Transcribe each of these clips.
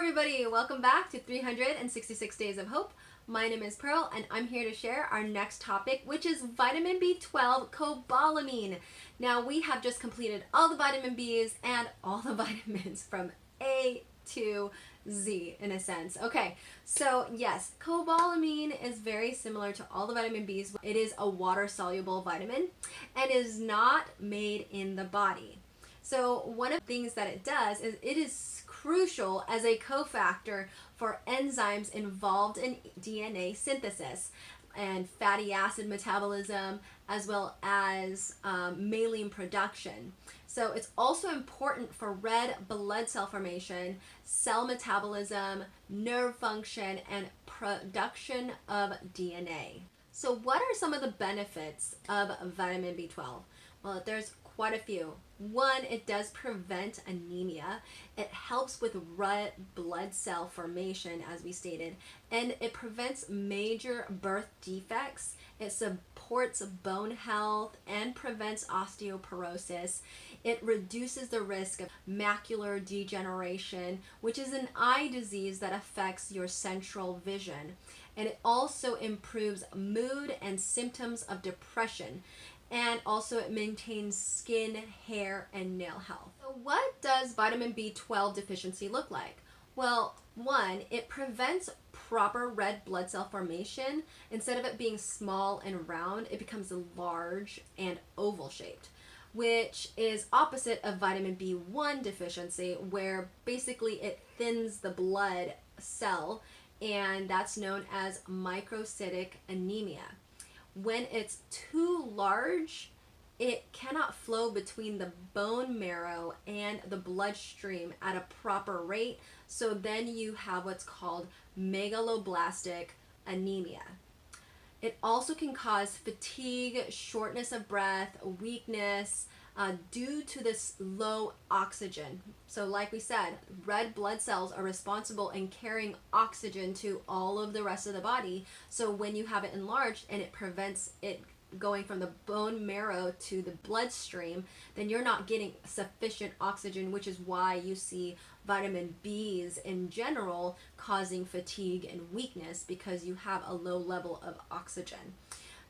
everybody, welcome back to 366 Days of Hope. My name is Pearl and I'm here to share our next topic, which is vitamin B12 Cobalamin. Now we have just completed all the vitamin Bs and all the vitamins from A to Z in a sense. Okay, so yes, cobalamin is very similar to all the vitamin Bs. It is a water-soluble vitamin and is not made in the body. So one of the things that it does is it is crucial as a cofactor for enzymes involved in DNA synthesis and fatty acid metabolism, as well as myelin production. So it's also important for red blood cell formation, cell metabolism, nerve function, and production of DNA. So what are some of the benefits of vitamin B12? Well, there's quite a few. One, it does prevent anemia. It helps with red blood cell formation, as we stated, and it prevents major birth defects. It supports bone health and prevents osteoporosis. It reduces the risk of macular degeneration, which is an eye disease that affects your central vision. And it also improves mood and symptoms of depression. And also it maintains skin, hair, and nail health. So what does vitamin B12 deficiency look like? Well, one, it prevents proper red blood cell formation. Instead of it being small and round, it becomes large and oval shaped, which is opposite of vitamin B1 deficiency, where basically it thins the blood cell, and that's known as microcytic anemia. When it's too large, it cannot flow between the bone marrow and the bloodstream at a proper rate, so then you have what's called megaloblastic anemia. It also can cause fatigue, shortness of breath, weakness, due to this low oxygen. So like we said, red blood cells are responsible in carrying oxygen to all of the rest of the body. So when you have it enlarged and it prevents it going from the bone marrow to the bloodstream, then you're not getting sufficient oxygen, which is why you see vitamin Bs in general causing fatigue and weakness, because you have a low level of oxygen.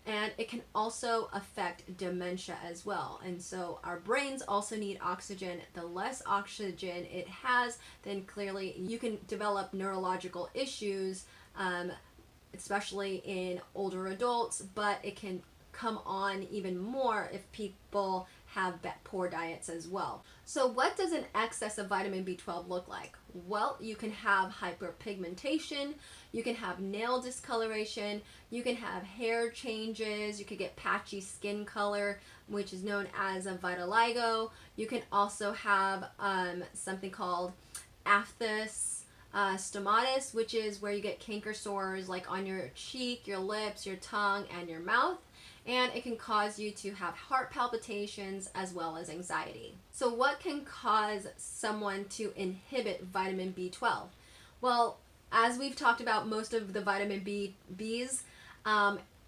And it can also affect dementia as well. And so our brains also need oxygen. The less oxygen it has, then clearly you can develop neurological issues, especially in older adults, but it can come on even more if people have poor diets as well. So what does an excess of vitamin B12 look like? Well, you can have hyperpigmentation, you can have nail discoloration, you can have hair changes, you could get patchy skin color, which is known as a vitiligo. You can also have something called aphthous stomatis, which is where you get canker sores like on your cheek, your lips, your tongue, and your mouth. And it can cause you to have heart palpitations as well as anxiety. So what can cause someone to inhibit vitamin B12? Well, as we've talked about most of the vitamin Bs,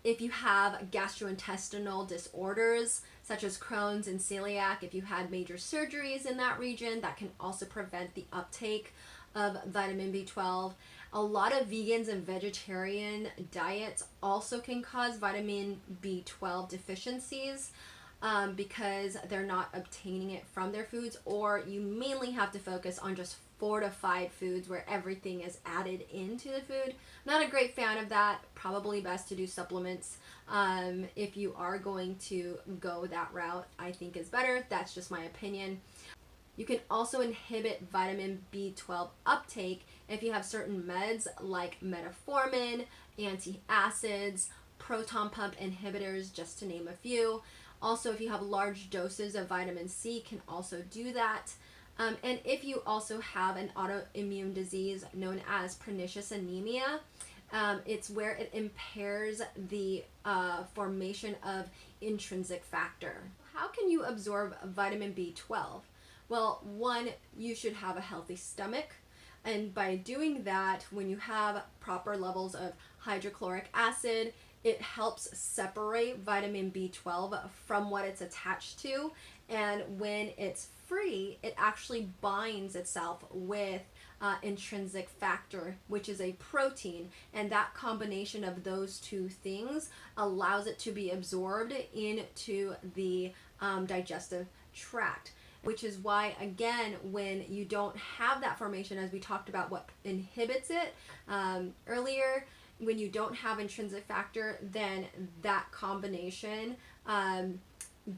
if you have gastrointestinal disorders such as Crohn's and celiac, if you had major surgeries in that region, that can also prevent the uptake of vitamin B12. A lot of vegans and vegetarian diets also can cause vitamin B12 deficiencies because they're not obtaining it from their foods, or you mainly have to focus on just fortified foods where everything is added into the food. Not a great fan of that. Probably best to do supplements if you are going to go that route. I think is better. That's just my opinion. You can also inhibit vitamin B12 uptake if you have certain meds like metformin, antacids, proton pump inhibitors, just to name a few. Also, if you have large doses of vitamin C, can also do that. And if you also have an autoimmune disease known as pernicious anemia, it's where it impairs the formation of intrinsic factor. How can you absorb vitamin B12? Well, one, you should have a healthy stomach. And by doing that, when you have proper levels of hydrochloric acid, it helps separate vitamin B12 from what it's attached to, And when it's free, it actually binds itself with intrinsic factor, which is a protein, and that combination of those two things allows it to be absorbed into the digestive tract, which is why, again, when you don't have that formation, as we talked about what inhibits it earlier, when you don't have intrinsic factor, then that combination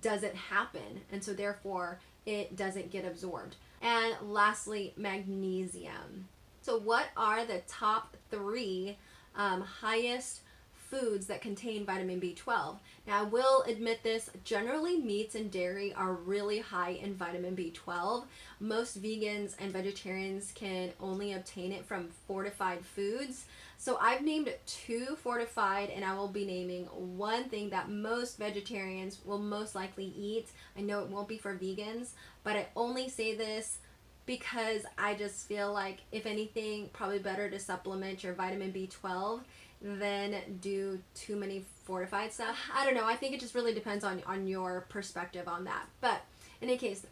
doesn't happen, and so therefore it doesn't get absorbed. And lastly, magnesium. So what are the top 3 highest foods that contain vitamin B12? Now, I will admit this, generally meats and dairy are really high in vitamin B12. Most vegans and vegetarians can only obtain it from fortified foods. So I've named 2 fortified, and I will be naming one thing that most vegetarians will most likely eat. I know it won't be for vegans, but I only say this because I just feel like, if anything, probably better to supplement your vitamin B12 than do too many fortified stuff. I don't know. I think it just really depends on your perspective on that. But in any case,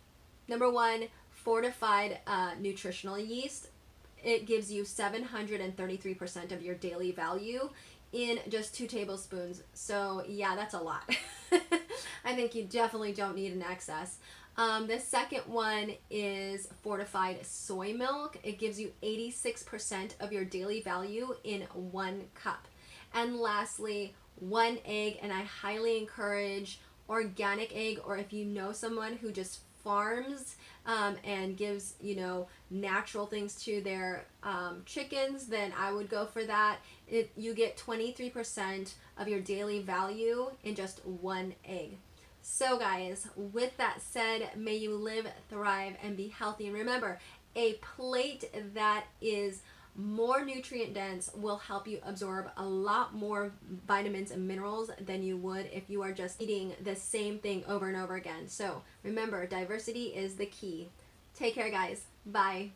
number 1, fortified nutritional yeast. It gives you 733% of your daily value in just 2 tablespoons. So yeah, that's a lot. I think you definitely don't need an excess. The second one is fortified soy milk. It gives you 86% of your daily value in 1 cup. And lastly, 1 egg, and I highly encourage organic egg, or if you know someone who just farms and gives, natural things to their chickens, then I would go for that. You get 23% of your daily value in just 1 egg. So guys, with that said, may you live, thrive, and be healthy. And remember, a plate that is more nutrient dense will help you absorb a lot more vitamins and minerals than you would if you are just eating the same thing over and over again. So remember, diversity is the key. Take care, guys. Bye.